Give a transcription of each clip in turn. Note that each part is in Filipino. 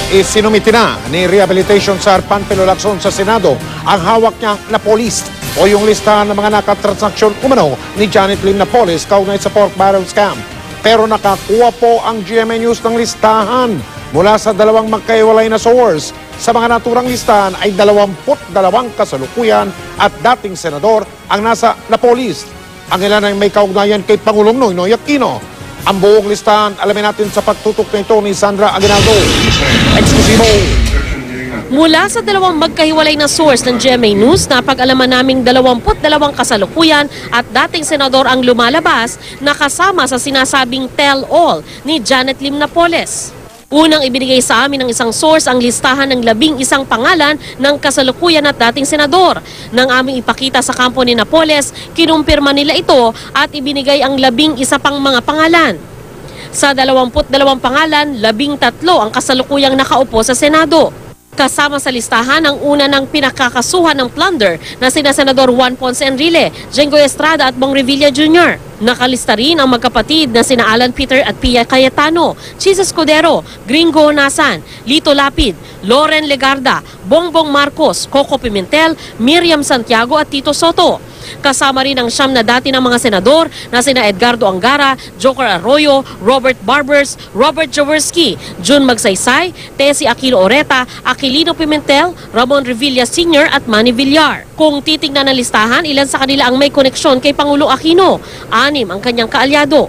Isinumiti na ni Rehabilitation Sir Panfilo Lacson sa Senado ang hawak niya na police o yung listahan ng mga nakatransaksyon umano ni Janet Lim Napoles kaugnay sa pork barrel scam. Pero nakakuha po ang GMA News ng listahan mula sa dalawang magkaiwalay na source. Sa mga naturang listahan ay 22 kasalukuyan at dating senador ang nasa Napoles. Ang ilan ay may kaugnayan kay Pangulong Noynoy Aquino. Ang buong listahan, alamin natin sa pagtutok na ito ni Sandra Aguinaldo. Eksklusibo! Mula sa dalawang magkahiwalay na source ng GMA News, napag-alaman naming 22 kasalukuyan at dating senador ang lumalabas na kasama sa sinasabing tell-all ni Janet Lim Napoles. Unang ibinigay sa amin ng isang source ang listahan ng 11 pangalan ng kasalukuyan at dating senador. Nang aming ipakita sa kampo ni Napoles, kinumpirma nila ito at ibinigay ang 11 pang mga pangalan. Sa 22 pangalan, 13 ang kasalukuyang nakaupo sa Senado. Kasama sa listahan ang una ng pinakakasuhan ng plunder na sina Senador Juan Ponce Enrile, Jenggoy Estrada at Bong Revilla Jr. Nakalista rin ang magkapatid na sina Alan Peter at Pia Cayetano, Chis Escudero, Gringo Honasan, Lito Lapid, Loren Legarda, Bongbong Marcos, Coco Pimentel, Miriam Santiago at Tito Soto. Kasama rin ang siyam na dati ng mga senador na sina Edgardo Angara, Joker Arroyo, Robert Barbers, Robert Jaworski, Jun Magsaysay, Tessie Aquino Oreta, Aquilino Pimentel, Ramon Revilla Sr. at Manny Villar. Kung titignan ng listahan, ilan sa kanila ang may koneksyon kay Pangulong Aquino, 6 ang kanyang kaalyado.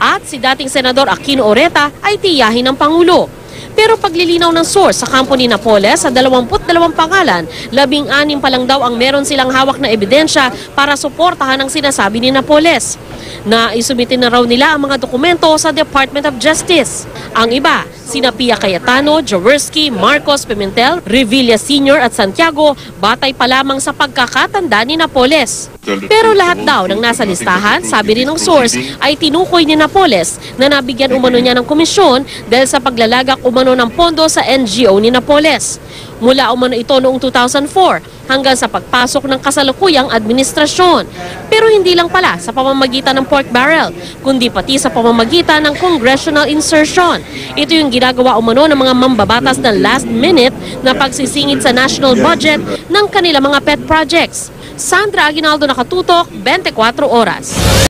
At si dating senador Aquino Oreta ay tiyahin ng Pangulo. Pero paglilinaw ng source sa kampo ni Napoles, sa 22 pangalan, 16 pa lang daw ang meron silang hawak na ebidensya para suportahan ang sinasabi ni Napoles. Na isumitin na raw nila ang mga dokumento sa Department of Justice. Ang iba, sina Pia Cayetano, Jaworski, Marcos, Pimentel, Revilla Sr. at Santiago, batay pa lamang sa pagkakatanda ni Napoles. Pero lahat daw ng nasa listahan, sabi rin ng source, ay tinukoy ni Napoles na nabigyan umano niya ng komisyon dahil sa paglalagak umano ng pondo sa NGO ni Napoles. Mula umano ito noong 2004 hanggang sa pagpasok ng kasalukuyang administrasyon. Pero hindi lang pala sa pamamagitan ng pork barrel, kundi pati sa pamamagitan ng congressional insertion. Ito yung ginagawa umano ng mga mambabatas na last minute na pagsisingit sa national budget ng kanilang mga pet projects. Sandra Aguinaldo, Nakatutok, 24 Oras.